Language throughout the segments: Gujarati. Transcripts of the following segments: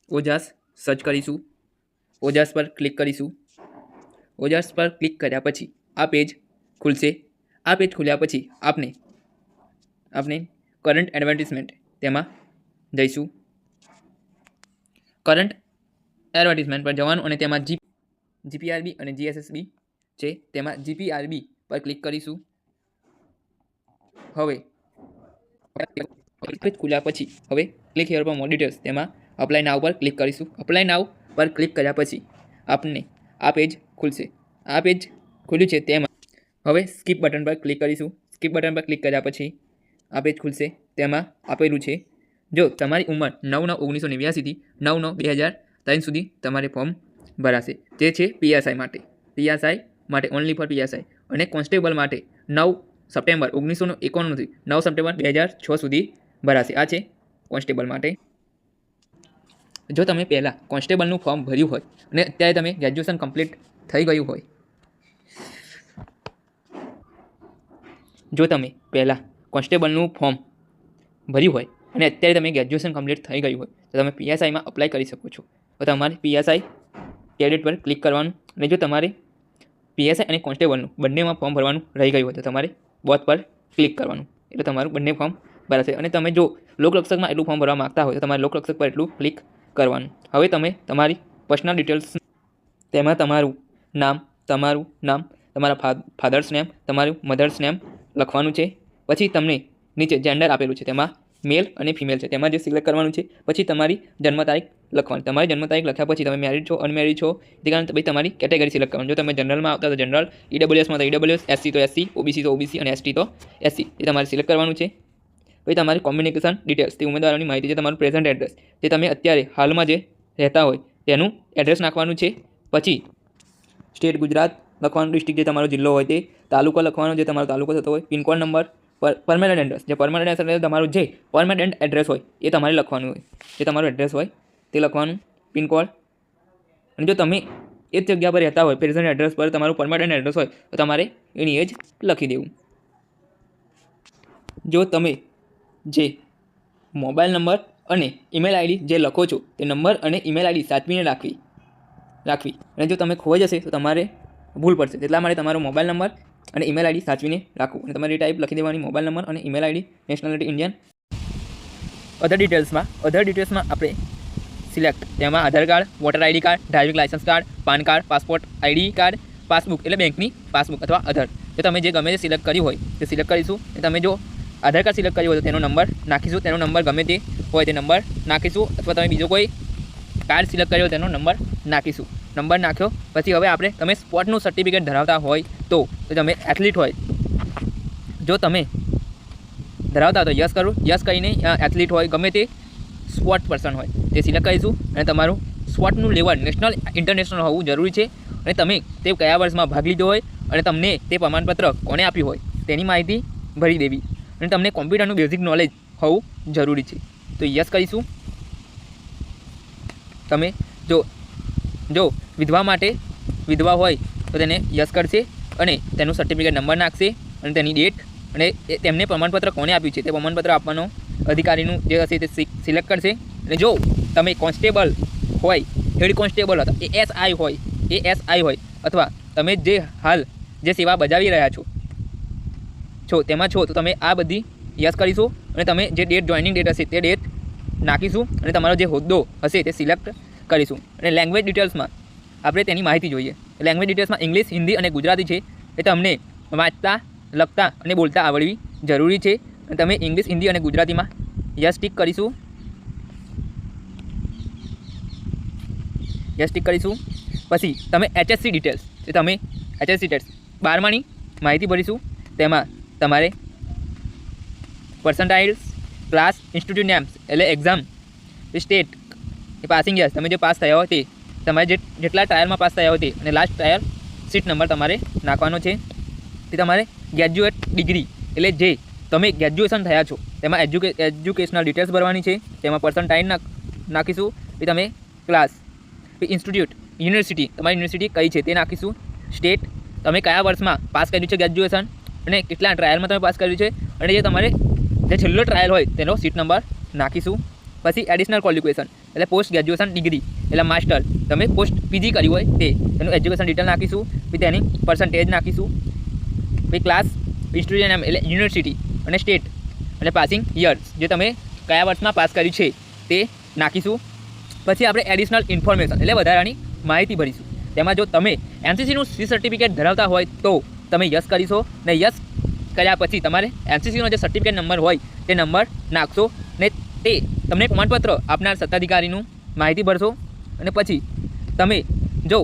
ઓજાસ સર્ચ કરીશું, ઓજાસ પર ક્લિક કરીશું। ઓજાસ પર ક્લિક કર્યા પછી આ પેજ ખુલશે। આ પેજ ખુલ્યા પછી આપણે કરંટ એડવર્ટિઝમેન્ટ તેમાં જઈશું। કરંટ એડવર્ટિઝમેન્ટ પર જવાનું અને તેમાં જીપીઆરબી અને જીએસએસબી છે, તેમાં જીપીઆરબી પર ક્લિક કરીશું। હવે પેજ ખુલ્યા પછી હવે ક્લિક હિયર પર મોર ડિટેલ્સ તેમાં અપ્લાય નાવ પર ક્લિક કરીશું। અપ્લાય નાવ પર ક્લિક કર્યા પછી આપને આ પેજ ખુલશે। આ પેજ ખુલ્યું છે તેમાં હવે સ્કીપ બટન પર ક્લિક કરીશું। સ્કીપ બટન પર ક્લિક કર્યા પછી આ પેજ ખુલશે, તેમાં આપેલું છે જો તમારી ઉંમર 9/9/1989 થી 9/9/2003 સુધી તમારે ફોર્મ ભરાશે, જે છે પીએસઆઈ માટે ઓનલી ફોર પીએસઆઈ, અને કોન્સ્ટેબલ માટે 9 સપ્ટેમ્બર 1991 થી 9 સપ્ટેમ્બર 2006 સુધી ભરાશે। આ છે કોન્સ્ટેબલ માટે। જો તમે પહેલાં કોન્સ્ટેબલનું ફોર્મ ભર્યું હોય અને અત્યારે તમે ગ્રેજ્યુએશન કમ્પ્લીટ થઈ ગયું હોય, જો તમે પહેલાં કોન્સ્ટેબલનું ફોર્મ ભર્યું હોય અને અત્યારે તમે ગ્રેજ્યુએશન કમ્પ્લીટ થઈ ગયું હોય તો તમે પીએસઆઈમાં અપ્લાય કરી શકો છો। તો તમારે પીએસઆઈ કેડેટ પર ક્લિક કરવાનું, અને જો તમારે પીએસઆઈ અને કોન્સ્ટેબલનું બંનેમાં ફોર્મ ભરવાનું રહી ગયું હોય તો તમારે બોથ પર ક્લિક કરવાનું, એટલે તમારું બંને ફોર્મ ભરાશે। અને તમે જો લોકરક્ષકમાં એટલું ફોર્મ ભરવા માગતા હોય તો તમારે લોકરક્ષક પર એટલું ક્લિક કરવાનું। હવે તમે તમારી પર્સનલ ડિટેલ્સ તેમાં તમારું નામ, તમારા ફાધર્સ નેમ, તમારું મધર્સ નેમ લખવાનું છે। પછી તમને નીચે જેન્ડર આપેલું છે, તેમાં મેલ અને ફિમેલ છે, તેમાં જે સિલેક્ટ કરવાનું છે। પછી તમારી જન્મ તારીખ લખવાની, તમારી જન્મ તારીખ લખ્યા પછી તમે મેરિડ છો અનમેરિડ છો તે કારણ પછી તમારી કેટેગરી સિલેક્ટ કરવાની। જો તમે જનરલમાં આવતા તો જનરલ, ઈડબ્લ્યુએસમાં તો ઈડબ્લ્યુએસ, એસસી તો એસસી, ઓબીસી તો ઓબીસી અને એસટી તો એસસી, એ તમારે સિલેક્ટ કરવાનું છે। પછી તમારી કોમ્યુનિકેશન ડિટેલ્સ, તે ઉમેદવારોની માહિતી છે, તમારું પ્રેઝન્ટ એડ્રેસ, જે તમે અત્યારે હાલમાં જે રહેતા હોય તેનું એડ્રેસ નાખવાનું છે। પછી સ્ટેટ ગુજરાત લખવાનું, ડિસ્ટ્રિક્ટ જે તમારો જિલ્લો હોય તે, તાલુકો લખવાનો જે તમારો તાલુકો થતો હોય, પિનકોડ નંબર, પરમેનન્ટ એડ્રેસ, જે પરમેનન્ટ એડ્રેસ એટલે તમારું જે પરમેનન્ટ એડ્રેસ હોય એ તમારે લખવાનું હોય, જે તમારું એડ્રેસ હોય તે લખવાનું, પિનકોડ। અને જો તમે એ જ જગ્યા પર રહેતા હોય, પ્રેઝન્ટ એડ્રેસ પર તમારું પરમેનન્ટ એડ્રેસ હોય તો તમારે એની એજ લખી દેવું। જો તમે જે મોબાઈલ નંબર અને ઈમેલ આઈડી જે લખો છો તે નંબર અને ઈમેલ આઈડી સાચવીને રાખવી। અને જો તમે ખોવાઈ જશે તો તમારે ભૂલ પડશે, એટલા માટે તમારો મોબાઈલ નંબર અને ઈમેલ આઈડી સાચવીને રાખવું, અને તમારી ટાઈપ લખી દેવાની મોબાઈલ નંબર અને email ID, nationality Indian. Other ડિટેલ્સમાં આપણે સિલેક્ટ, તેમાં Aadhaar card, voter ID card, driving licence card, PAN card, passport ID card, passbook એટલે બેંકની પાસબુક અથવા અધર, જો તમે જે ગમે તે સિલેક્ટ કર્યું હોય તે સિલેક્ટ કરીશું। અને તમે જો આધાર કાર્ડ સિલેક્ટ કર્યું હોય તો તેનો નંબર નાખીશું, તેનો નંબર ગમે તે હોય તે નંબર નાખીશું, અથવા તમે બીજો કોઈ કાર્ડ સિલેક્ટ કર્યો હોય તેનો નંબર નાખીશું। નંબર નાખ્યો પછી હવે આપણે તમે સ્પોર્ટનું સર્ટિફિકેટ ધરાવતા હોય તો તમે એથ્લીટ હોય, જો તમે ધરાવતા હોય તો યસ કરું, યસ કરીને એથ્લીટ હોય ગમે તે સ્પોર્ટ પર્સન હોય તે સિલેક્ટ કરીશું। અને તમારું સ્પોર્ટનું લેવલ નેશનલ ઇન્ટરનેશનલ હોવું જરૂરી છે, અને તમે તે કયા વર્ષમાં ભાગ લીધો હોય અને તમને તે પ્રમાણપત્ર કોણે આપ્યું હોય તેની માહિતી ભરી દેવી, અને તમને કોમ્પ્યુટરનું બેઝિક નોલેજ હોવું જરૂરી છે તો યસ કરીશું। તમે જો વિધવા હોય તો તેને યસ કરશે અને તેનું સર્ટિફિકેટ નંબર નાખશે અને તેની ડેટ અને તેમને પ્રમાણપત્ર કોણે આપ્યું છે તે પ્રમાણપત્ર આપવાનો અધિકારીનું જે હશે તે સિલેક્ટ કરશે। અને જો તમે કોન્સ્ટેબલ હોય, હેડ કોન્સ્ટેબલ હતા, એએસઆઈ હોય અથવા તમે જે હાલ જે સેવા બજાવી રહ્યા છો તેમાં છો તો તમે આ બધી યસ કરીશું, અને તમે જે ડેટ જોઈનિંગ ડેટ હશે તે ડેટ નાખીશું, અને તમારો જે હોદ્દો હશે તે સિલેક્ટ કરીશું। અને લેંગ્વેજ ડિટેલ્સમાં આપણે તેની માહિતી જોઈએ। લેંગ્વેજ ડિટેલ્સમાં ઇંગ્લિશ, હિન્દી અને ગુજરાતી છે, એ તમને વાંચતા, લખતા અને બોલતા આવડવી જરૂરી છે, અને તમે ઇંગ્લિશ, હિન્દી અને ગુજરાતીમાં યસ ટીક કરીશું। પછી તમે એચએસસી ડિટેલ્સ, એ તમે એચએસસી ટેટ્સ 12માની માહિતી ભરીશું, તેમાં તમારે પર્સન્ટાઇલ્સ, ક્લાસ, ઇન્સ્ટિટ્યૂટ નેમ્સ એટલે એક્ઝામ, સ્ટેટ, પાસિંગ યસ તમે જે પાસ થયા હોય તે, તમારે જેટલા ટ્રાયલમાં પાસ થયા હોય તે, અને લાસ્ટ ટ્રાયલ સીટ નંબર તમારે નાખવાનો છે। તે તમારે ગ્રેજ્યુએટ ડિગ્રી એટલે જે તમે ગ્રેજ્યુએશન થયા છો તેમાં એજ્યુકેશનલ ડિટેલ્સ ભરવાની છે, તેમાં પર્સન્ટાઇલ નાખીશું। પછી તમે ક્લાસ, પછી ઇન્સ્ટિટ્યૂટ, યુનિવર્સિટી, તમારી યુનિવર્સિટી કઈ છે તે નાખીશું, સ્ટેટ તમે કયા વર્ષમાં પાસ કર્યું છે ગ્રેજ્યુએશન અને કેટલા ટ્રાયલમાં તમે પાસ કર્યું છે, અને જે તમારે જે છેલ્લો ટ્રાયલ હોય તેનો સીટ નંબર નાખીશું। પછી એડિશનલ ક્વોલિફિકેશન એટલે પોસ્ટ ગ્રેજ્યુએશન ડિગ્રી એટલે માસ્ટર, તમે પોસ્ટ પીજી કર્યું હોય તે તેનું એજ્યુકેશન ડિટેલ નાખીશું, પછી તેની પર્સન્ટેજ નાખીશું, પછી ક્લાસ, ઇન્સ્ટિટ્યુશન એમ એટલે યુનિવર્સિટી અને સ્ટેટ અને પાસિંગ યર્સ જે તમે કયા વર્ષમાં પાસ કર્યું છે તે નાખીશું. પછી આપણે એડિશનલ ઇન્ફોર્મેશન એટલે વધારાની માહિતી ભરીશું. તેમાં જો તમે એનસીસીનું સી સર્ટિફિકેટ ધરાવતા હોય તો તમે યસ કરીશો, ને યસ કર્યા પછી તમારે એનસીસીનો જે સર્ટિફિકેટ નંબર હોય તે નંબર નાખશો, ને તે તમને પ્રમાણપત્ર આપનાર સત્તાધિકારીનું માહિતી ભરશો. અને પછી તમે જો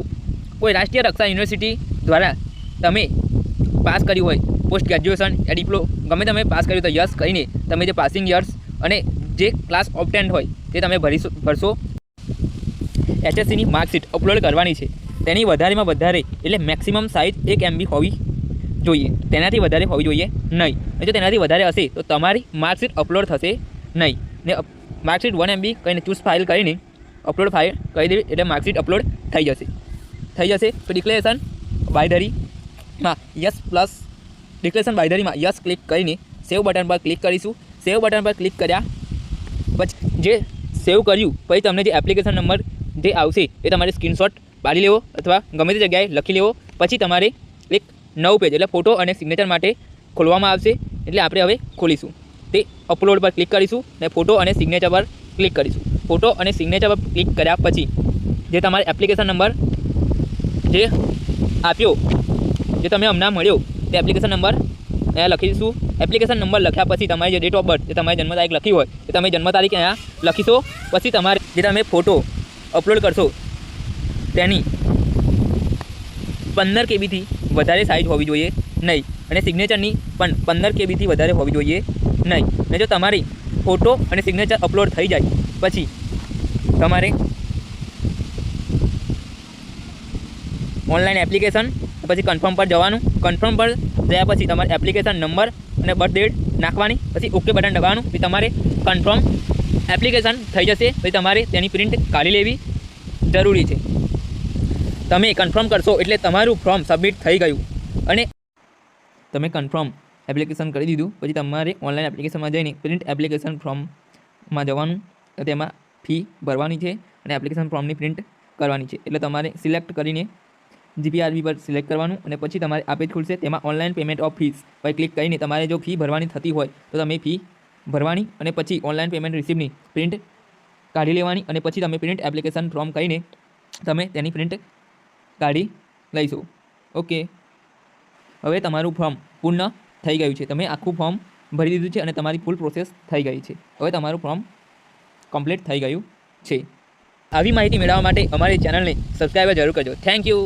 કોઈ રાષ્ટ્રીય રક્ષા યુનિવર્સિટી દ્વારા તમે પાસ કર્યું હોય પોસ્ટ ગ્રેજ્યુએશન યા ડિપ્લોમા ગમે તમે પાસ કર્યું તો યસ કહીને તમે જે પાસિંગ યર્સ અને જે ક્લાસ ઓબ્ટેન્ડ હોય તે તમે ભરશો. એચએસસીની માર્કશીટ અપલોડ કરવાની છે, તેની વધારેમાં વધારે એટલે મેક્સિમમ સાઇઝ 1 MB હોવી જોઈએ, તેનાથી વધારે હોવી જોઈએ નહીં. જો તેનાથી વધારે હશે તો તમારી માર્કશીટ અપલોડ થશે નહીં. ને માર્કશીટ 1 MB કહીને ચૂઝ ફાઇલ કરીને અપલોડ ફાઇલ કરી દેવી એટલે માર્કશીટ અપલોડ થઈ જશે. તો ડિક્લેરેશન બાયધરીમાં યસ પ્લસ ડિક્લેરેશન બાયધરીમાં યસ ક્લિક કરીને સેવ બટન પર ક્લિક કરીશું. સેવ બટન પર ક્લિક કર્યા પછી જે સેવ કર્યું પછી તમને જે એપ્લિકેશન નંબર જે આવશે એ તમારે સ્ક્રીનશોટ પાડી લેવો અથવા ગમે તે જગ્યાએ લખી લેવો. પછી તમારે એક નવું પેજ એટલે ફોટો અને સિગ્નેચર માટે ખોલવામાં આવશે, એટલે આપણે હવે ખોલીશું. તે અપલોડ પર ક્લિક કરીશું અને ફોટો અને સિગ્નેચર પર ક્લિક કરીશું. ફોટો અને સિગ્નેચર પર ક્લિક કર્યા પછી જે તમારે એપ્લિકેશન નંબર જે આપ્યો જે તમે હમણાં મળ્યો તે એપ્લિકેશન નંબર અહીંયા લખીશું. એપ્લિકેશન નંબર લખ્યા પછી તમારી જે ડેટ ઓફ બર્થ જે તમારી જન્મ તારીખ લખી હોય એ તમે જન્મ તારીખ અહીંયા લખીશો. પછી તમારે જે તમે ફોટો અપલોડ કરશો તેની 15 KBથી વધારે સાઇઝ હોવી જોઈએ નહીં, અને સિગ્નેચરની પણ 15 KBથી વધારે હોવી જોઈએ નહીં. અને જો તમારી ફોટો અને સિગ્નેચર અપલોડ થઈ જાય પછી તમારે ઓનલાઈન એપ્લિકેશન પછી કન્ફર્મ પર જવાનું. કન્ફર્મ પર ગયા પછી તમારે એપ્લિકેશન નંબર અને બર્થ ડેટ નાખવાની, પછી ઓકે બટન દબાવવાનું. પછી તમારે કન્ફર્મ એપ્લિકેશન થઈ જશે. પછી તમારે તેની પ્રિન્ટ કાઢી લેવી જરૂરી છે. તમે કન્ફર્મ કરશો એટલે તમારું ફોર્મ સબમિટ થઈ ગયું. અને તમે કન્ફર્મ એપ્લિકેશન કરી દીધું પછી તમારે ઓનલાઈન એપ્લિકેશનમાં જઈને પ્રિન્ટ એપ્લિકેશન ફોર્મમાં જવાનું, તેમાં ફી ભરવાની છે અને એપ્લિકેશન ફોર્મની પ્રિન્ટ કરવાની છે. એટલે તમારે સિલેક્ટ કરીને GPRB પર સિલેક્ટ કરવાનું અને પછી તમારે આ પેજ ખુલશે. તેમાં ઓનલાઈન પેમેન્ટ ઓફ ફીસ પર ક્લિક કરીને તમારે જો ફી ભરવાની થતી હોય તો તમે ફી ભરવાની અને પછી ઓનલાઈન પેમેન્ટ રિસીપ્ટની પ્રિન્ટ કાઢી લેવાની. અને પછી તમે પ્રિન્ટ એપ્લિકેશન ફોર્મ કરીને તમે તેની પ્રિન્ટ કાઢી લઈશો. ઓકે, હવે તમારું ફોર્મ પૂર્ણ થઈ ગયું છે. તમે આખું ફોર્મ ભરી દીધું છે અને તમારી ફૂલ પ્રોસેસ થઈ ગઈ છે. હવે તમારું ફોર્મ કમ્પ્લીટ થઈ ગયું છે. આવી માહિતી મેળવવા માટે અમારી ચેનલને સબસ્ક્રાઈબ જરૂર કરજો. Thank you.